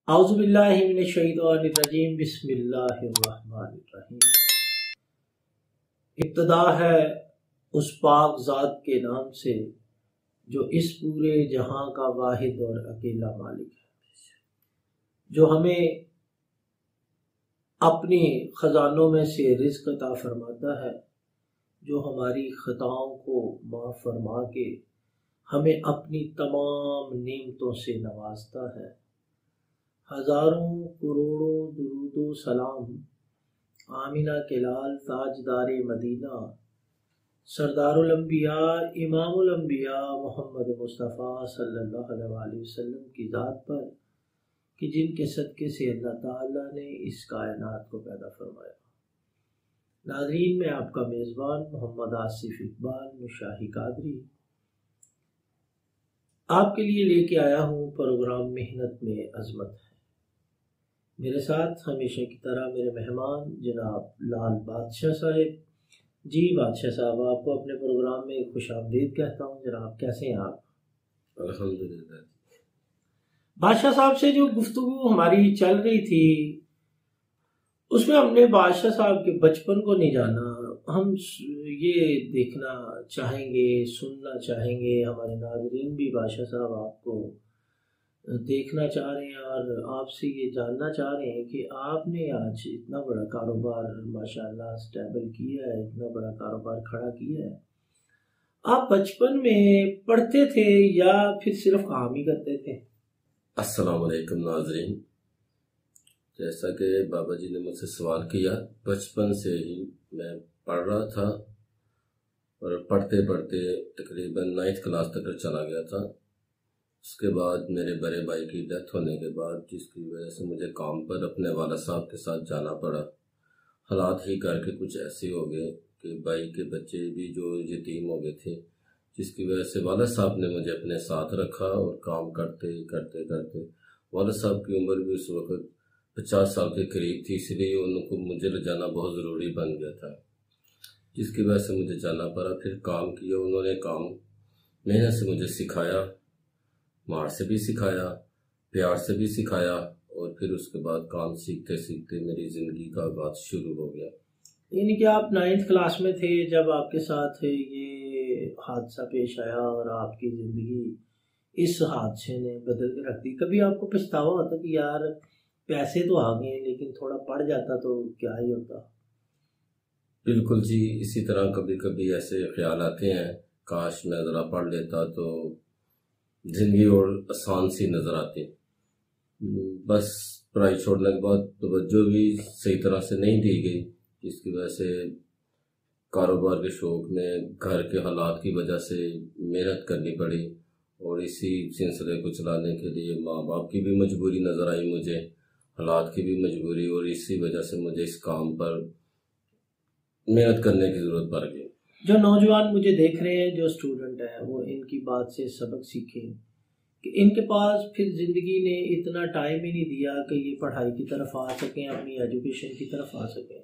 اعوذ باللہ من الشیطان الرجیم بسم اللہ الرحمن الرحیم۔ ابتدا ہے اس پاک ذات کے نام سے جو اس پورے جہاں کا واحد اور اکیلا مالک ہے، جو ہمیں اپنی خزانوں میں سے رزق عطا فرماتا ہے، جو ہماری خطاؤں کو معاف فرما کے ہمیں اپنی تمام نعمتوں سے نوازتا ہے۔ ہزاروں کروڑوں درود و سلام آمینہ کے لال تاجدار مدینہ سردار الانبیاء امام الانبیاء محمد مصطفیٰ صلی اللہ علیہ وسلم کی ذات پر کہ جن کے صدقے سے اللہ تعالیٰ نے اس کائنات کو پیدا فرمایا۔ ناظرین، میں آپ کا میزبان محمد آصف اقبال نشاہی قادری آپ کے لیے لے کے آیا ہوں پروگرام محنت میں عظمت ہے۔ میرے ساتھ ہمیشہ کی طرح میرے مہمان جناب لال بادشاہ صاحب۔ جی بادشاہ صاحب، آپ کو اپنے پروگرام میں خوش آمدید کہتا ہوں۔ جناب کیسے ہیں آپ؟ الحمدللہ۔ بادشاہ صاحب سے جو گفتگو ہماری چل رہی تھی اس میں ہم نے بادشاہ صاحب کے بچپن کو نہیں جانا۔ ہم یہ دیکھنا چاہیں گے، سننا چاہیں گے، ہمارے ناظرین بھی بادشاہ صاحب آپ کو دیکھنا چاہ رہے ہیں اور آپ سے یہ جاننا چاہ رہے ہیں کہ آپ نے آج اتنا بڑا کاروبار ماشاءاللہ اسٹیبل کیا ہے، اتنا بڑا کاروبار کھڑا کیا ہے۔ آپ بچپن میں پڑھتے تھے یا پھر صرف کام ہی کرتے تھے؟ السلام علیکم ناظرین، جیسا کہ بابا جی نے مجھ سے سوال کیا، بچپن سے ہی میں پڑھ رہا تھا اور پڑھتے پڑھتے تقریباً 9th کلاس تک چلا گیا تھا۔ اس کے بعد میرے بڑے بھائی کی ڈیتھ ہونے کے بعد جس کی وجہ سے مجھے کام پر اپنے والد صاحب کے ساتھ جانا پڑا۔ حالات ہی کر کے کچھ ایسے ہو گئے کہ بھائی کے بچے بھی جو یتیم ہو گئے تھے، جس کی وجہ سے والد صاحب نے مجھے اپنے ساتھ رکھا اور کام کرتے کرتے کرتے والد صاحب کی عمر بھی اس وقت 50 سال کے قریب تھی، اس لیے ان کو مجھے لے جانا بہت ضروری بن گیا تھا، جس کی وجہ سے مجھے جانا پڑا۔ پھر کام کیا، انہوں نے کام محنت سے مجھے سکھایا، مار سے بھی سکھایا، پیار سے بھی سکھایا، اور پھر اس کے بعد کام سیکھتے سیکھتے میری زندگی کا آغاز شروع ہو گیا۔ یعنی کہ آپ 9th کلاس میں تھے جب آپ کے ساتھ یہ حادثہ پیش آیا اور آپ کی زندگی اس حادثے نے بدل کے رکھ دی۔ کبھی آپ کو پچھتاوا ہوتا کہ یار پیسے تو آ گئے لیکن تھوڑا پڑ جاتا تو کیا ہی ہوتا؟ بالکل جی، اسی طرح کبھی کبھی ایسے خیال آتے ہیں، کاش میں ذرا پڑھ لیتا تو زندگی اور آسان سی نظر آتی۔ بس پڑھائی چھوڑنے کے بعد توجہ بھی صحیح طرح سے نہیں دی گئی، جس کی وجہ سے کاروبار کے شوق میں گھر کے حالات کی وجہ سے محنت کرنی پڑی، اور اسی سلسلے کو چلانے کے لیے ماں باپ کی بھی مجبوری نظر آئی مجھے، حالات کی بھی مجبوری، اور اسی وجہ سے مجھے اس کام پر محنت کرنے کی ضرورت پڑ گئی۔ جو نوجوان مجھے دیکھ رہے ہیں، جو اسٹوڈنٹ ہیں، وہ ان کی بات سے سبق سیکھیں کہ ان کے پاس پھر زندگی نے اتنا ٹائم ہی نہیں دیا کہ یہ پڑھائی کی طرف آ سکیں، اپنی ایجوکیشن کی طرف آ سکیں۔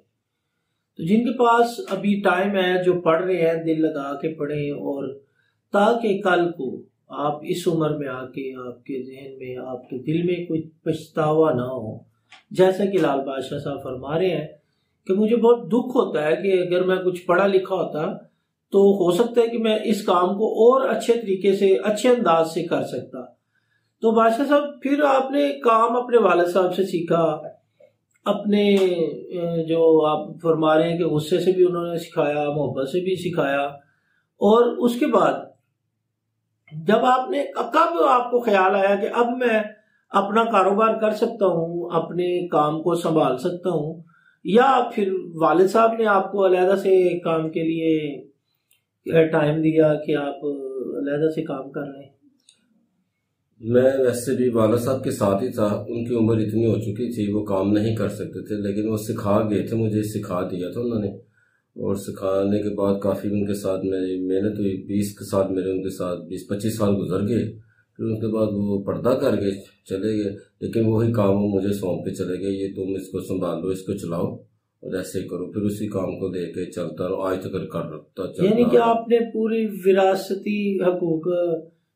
تو جن کے پاس ابھی ٹائم ہے، جو پڑھ رہے ہیں، دل لگا کے پڑھیں، اور تاکہ کل کو آپ اس عمر میں آ کے آپ کے ذہن میں، آپ کے دل میں کوئی پچھتاوا نہ ہو۔ جیسا کہ لال بادشاہ صاحب فرما رہے ہیں کہ مجھے بہت دکھ ہوتا ہے کہ اگر میں کچھ پڑھا لکھا ہوتا تو ہو سکتا ہے کہ میں اس کام کو اور اچھے طریقے سے، اچھے انداز سے کر سکتا۔ تو بادشاہ صاحب پھر آپ نے کام اپنے والد صاحب سے سیکھا، اپنے جو آپ فرما رہے ہیں کہ غصے سے بھی انہوں نے سکھایا، محبت سے بھی سکھایا، اور اس کے بعد جب آپ نے کب آپ کو خیال آیا کہ اب میں اپنا کاروبار کر سکتا ہوں، اپنے کام کو سنبھال سکتا ہوں، یا پھر والد صاحب نے آپ کو علیحدہ سے کام کے لیے ٹائم دیا کہ آپ علیحدہ سے کام کر لیں؟ میں ویسے بھی والد صاحب کے ساتھ ہی تھا، ان کی عمر اتنی ہو چکی تھی، وہ کام نہیں کر سکتے تھے، لیکن وہ سکھا گئے تھے، مجھے سکھا دیا تھا انہوں نے، اور سکھانے کے بعد کافی ان کے ساتھ میری محنت ہوئی۔ 20 کے ساتھ میرے ان کے ساتھ 20-25 سال گزر گئے، پھر ان کے بعد وہ پردہ کر گئے، چلے گئے، لیکن وہی کام وہ مجھے سونپ کے چلے گئے، یہ تم اس کو سنبھال لو، اس کو چلاؤ اور ایسے ہی کرو، پھر اسی کام کو لے کے چلتا رہو، آج تک کر رکھتا چلتا۔ یعنی کہ آپ نے پوری وراثتی حقوق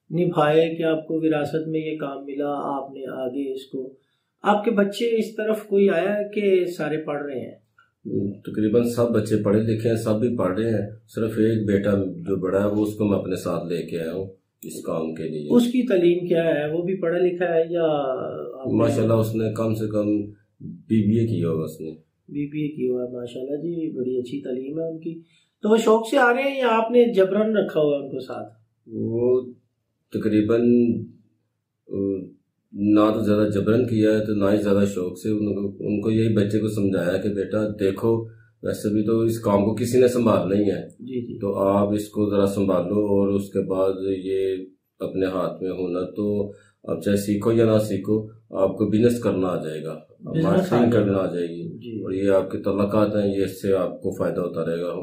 نبھائے کہ آپ کو وراثت میں یہ کام ملا، آپ نے آگے اس کو آپ کے بچے اس طرف کوئی آیا ہے کہ سارے پڑھ رہے ہیں؟ تقریباً سب بچے پڑھے لکھے ہیں، سب بھی پڑھ رہے ہیں، صرف ایک بیٹا جو بڑا ہے وہ اس کو میں اپنے ساتھ لے کے آیا ہوں اس کام کے لیے۔ اس کی تعلیم کیا ہے؟ وہ بھی پڑھا لکھا ہے یا؟ ماشاءاللہ اس نے کم سے کم BBA کیا ہوگا، اس نے BBA کیا ہوا ہے، ماشاءاللہ جی، بڑی اچھی تعلیم ہے ان کی۔ تو وہ شوق سے آ رہے ہیں یا آپ نے جبرن رکھا ہوا ہے ان کو ساتھ؟ وہ تقریباً نہ تو زیادہ جبرن کیا ہے تو نہ ہی زیادہ شوق سے، ان کو یہی بچے کو سمجھایا کہ بیٹا دیکھو ویسے بھی تو اس کام کو کسی نے سنبھالنا ہی ہے، جی تو آپ اس کو ذرا سنبھالو، اور اس کے بعد یہ اپنے ہاتھ میں ہونا تو آپ چاہے سیکھو یا نہ سیکھو، آپ کو بزنس کرنا آ جائے گا، مارکیٹنگ کرنا آ جائے گی، اور یہ آپ کے تعلقات ہیں، یہ اس سے آپ کو فائدہ ہوتا رہے گا۔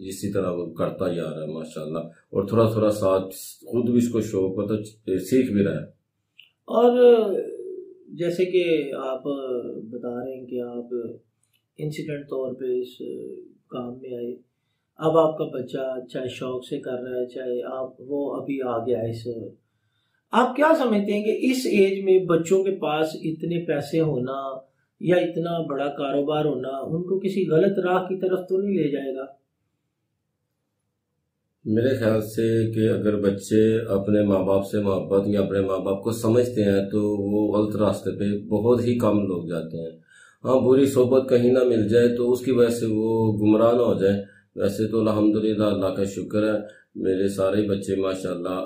اسی طرح وہ کرتا ہی آ رہا ہے ماشاءاللہ، اور تھوڑا تھوڑا ساتھ خود بھی اس کو شوق ہے تو سیکھ بھی رہا ہے۔ اور جیسے کہ آپ بتا رہے ہیں کہ آپ انسیڈنٹ طور پہ اس کام میں آئے، اب آپ کا بچہ چاہے شوق سے کر رہا ہے چاہے وہ ابھی آ گیا ہے اس، آپ کیا سمجھتے ہیں کہ اس ایج میں بچوں کے پاس اتنے پیسے ہونا یا اتنا بڑا کاروبار ہونا ان کو کسی غلط راہ کی طرف تو نہیں لے جائے گا؟ میرے خیال سے کہ اگر بچے اپنے ماں باپ سے محبت یا اپنے ماں باپ کو سمجھتے ہیں تو وہ غلط راستے پہ بہت ہی کم لوگ جاتے ہیں۔ ہاں، بری صحبت کہیں نہ مل جائے تو اس کی وجہ سے وہ گمراہ نہ ہو جائے۔ ویسے تو الحمدللہ اللہ کا شکر ہے، میرے سارے بچے ماشاءاللہ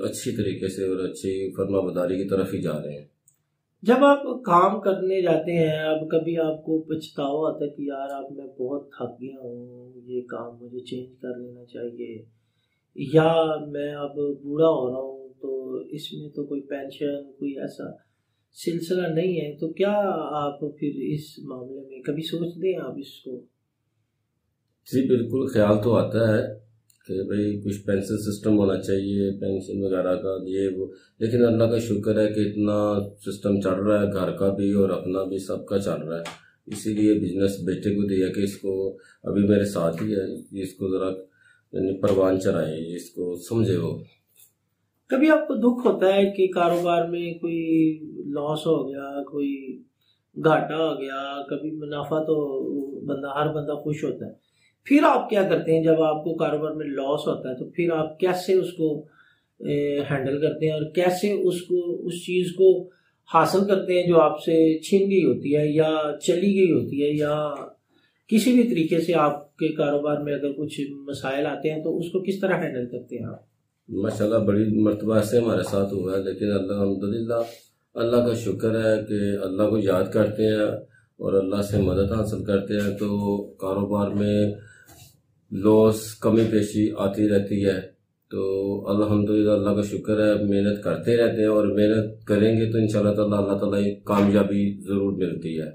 اچھی طریقے سے اور اچھی فرما برداری کی طرف ہی جا رہے ہیں۔ جب آپ کام کرنے جاتے ہیں، اب کبھی آپ کو پچھتاوا آتا ہے کہ یار اب میں بہت تھک گیا ہوں، یہ کام مجھے چینج کر لینا چاہیے، یا میں اب بوڑھا ہو رہا ہوں تو اس میں تو کوئی پینشن کوئی ایسا سلسلہ نہیں ہے، تو کیا آپ پھر اس معاملے میں کبھی سوچتے ہیں آپ اس کو؟ جی بالکل، خیال تو آتا ہے کہ بھئی کچھ پینشن سسٹم ہونا چاہیے، پینشن وغیرہ کا یہ وہ، لیکن اللہ کا شکر ہے کہ اتنا سسٹم چل رہا ہے، گھر کا بھی اور اپنا بھی سب کا چل رہا ہے، اسی لیے بزنس بیٹے کو دیا کہ اس کو ابھی میرے ساتھ ہی ہے، اس کو ذرا یعنی پروان چڑھائے، اس کو سمجھے۔ وہ کبھی آپ کو دکھ ہوتا ہے کہ کاروبار میں کوئی لاس ہو گیا، کوئی گھاٹا ہو گیا، کبھی منافع تو ہر بندہ خوش ہوتا ہے، پھر آپ کیا کرتے ہیں جب آپ کو کاروبار میں لاس ہوتا ہے؟ تو پھر آپ کیسے اس کو ہینڈل کرتے ہیں اور کیسے اس چیز کو حاصل کرتے ہیں جو آپ سے چھین گئی ہوتی ہے یا چلی گئی ہوتی ہے، یا کسی بھی طریقے سے آپ کے کاروبار میں اگر کچھ مسائل آتے ہیں تو اس کو کس طرح ہینڈل کرتے ہیں آپ؟ ماشاءاللہ بڑی مرتبہ ایسے ہمارے ساتھ ہوا ہے، لیکن الحمدللہ اللہ کا شکر ہے کہ اللہ کو یاد کرتے ہیں اور اللہ سے مدد حاصل کرتے ہیں، تو کاروبار میں لاس کمی پیشی آتی رہتی ہے، تو الحمدللہ اللہ کا شکر ہے، محنت کرتے رہتے ہیں، اور محنت کریں گے تو انشاءاللہ تعالیٰ اللہ تعالیٰ کامیابی ضرور ملتی ہے۔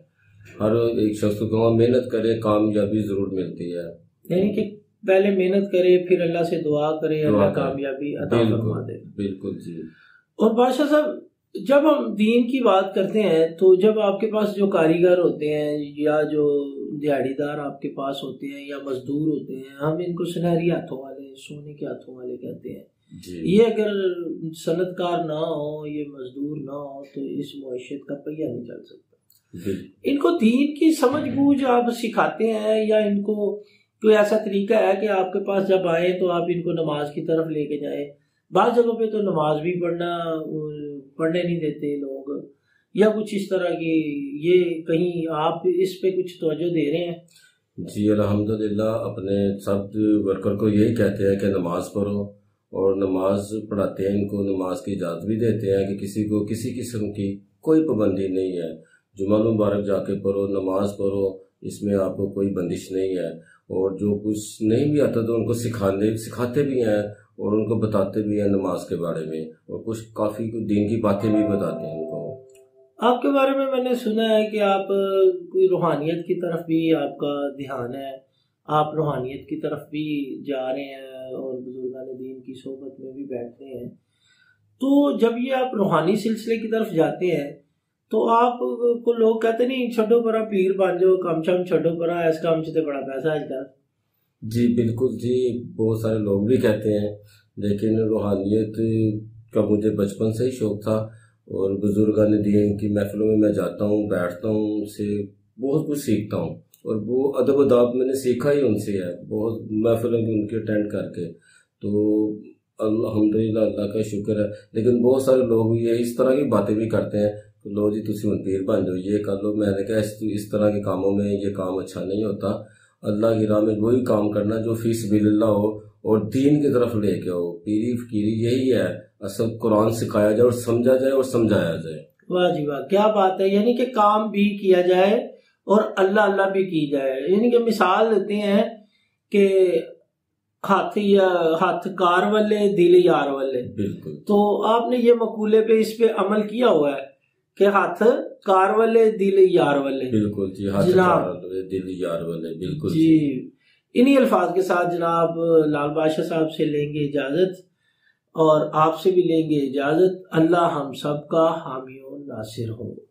ہر ایک شخص کو کہوں محنت کرے، کامیابی ضرور ملتی ہے، یعنی کہ پہلے محنت کرے پھر اللہ سے دعا کرے، اللہ کامیابی عطا فرما دے۔ بالکل جی۔ اور بادشاہ صاحب، جب ہم دین کی بات کرتے ہیں تو جب آپ کے پاس جو کاریگر ہوتے ہیں یا جو دیہڑی دار آپ کے پاس ہوتے ہیں یا مزدور ہوتے ہیں، ہم ان کو سنہری ہاتھوں والے، سونے کے ہاتھوں والے کہتے ہیں جی۔ یہ اگر صنعت کار نہ ہو، یہ مزدور نہ ہو تو اس معیشت کا پہیہ نہیں چل سکتا۔ ان کو دین کی سمجھ بوجھ آپ سکھاتے ہیں یا ان کو کوئی ایسا طریقہ ہے کہ آپ کے پاس جب آئے تو آپ ان کو نماز کی طرف لے کے جائیں؟ بعض جگہوں پہ تو نماز بھی پڑھنے نہیں دیتے لوگ، یا کچھ اس طرح کی، یہ کہیں آپ اس پہ کچھ توجہ دے رہے ہیں؟ جی الحمدللہ، اپنے سب ورکر کو یہی کہتے ہیں کہ نماز پڑھو، اور نماز پڑھاتے ہیں، ان کو نماز کی اجازت بھی دیتے ہیں کہ کسی کو کسی قسم کی کوئی پابندی نہیں ہے، جمعہ مبارک جا کے پڑھو، نماز پڑھو، اس میں آپ کو کوئی بندش نہیں ہے، اور جو کچھ نہیں بھی آتا تو ان کو سکھاتے بھی ہیں اور ان کو بتاتے بھی ہیں نماز کے بارے میں، اور کچھ کافی دین کی باتیں بھی بتاتے ہیں ان کو۔ آپ کے بارے میں نے سنا ہے کہ آپ کوئی روحانیت کی طرف بھی آپ کا دھیان ہے، آپ روحانیت کی طرف بھی جا رہے ہیں اور بزرگان دین کی صحبت میں بھی بیٹھتے ہیں، تو جب یہ آپ روحانی سلسلے کی طرف جاتے ہیں تو آپ کو لوگ کہتے نہیں چھڈو پرا پیر بن جاؤ، کم شم چھڈو پرا، اس کام سے بڑا پیسہ آج کل؟ جی بالکل جی، بہت سارے لوگ بھی کہتے ہیں، لیکن روحانیت کا مجھے بچپن سے ہی شوق تھا، اور بزرگان دین کی محفلوں میں میں جاتا ہوں، بیٹھتا ہوں، ان سے بہت کچھ سیکھتا ہوں، اور وہ ادب و داب میں نے سیکھا ہی ان سے ہے، بہت محفلوں کی ان کی اٹینڈ کر کے۔ تو الحمدللہ اللہ کا شکر ہے۔ لیکن بہت سارے لوگ یہ اس طرح کی باتیں بھی کرتے ہیں کہ لو جی تسی ہن پیر بن جاؤ، یہ کر لو۔ میں نے کہا اس طرح کے کاموں میں یہ کام اچھا نہیں ہوتا۔ اللہ کی راہ میں وہی کام کرنا جو فی سبیل اللہ ہو اور دین کی طرف لے کے ہو۔ پیری فقیری یہی ہے، اصل قرآن سکھایا جائے اور سمجھا جائے اور سمجھایا جائے۔ واہ جی واہ، کیا بات ہے! یعنی کہ کام بھی کیا جائے اور اللہ اللہ بھی کی جائے۔ یعنی کہ مثال دیتے ہیں کہ ہاتھ کار والے دل یار والے۔ بالکل۔ تو آپ نے یہ مقولے پہ اس پہ عمل کیا ہوا ہے کہ ہاتھ کار والے دل یار والے۔ بالکل جی، ہاتھ کار والے دل یار والے، بالکل جی۔ انہی الفاظ کے ساتھ جناب لال بادشاہ صاحب سے لیں گے اجازت، اور آپ سے بھی لیں گے اجازت۔ اللہ ہم سب کا حامی و ناصر ہو۔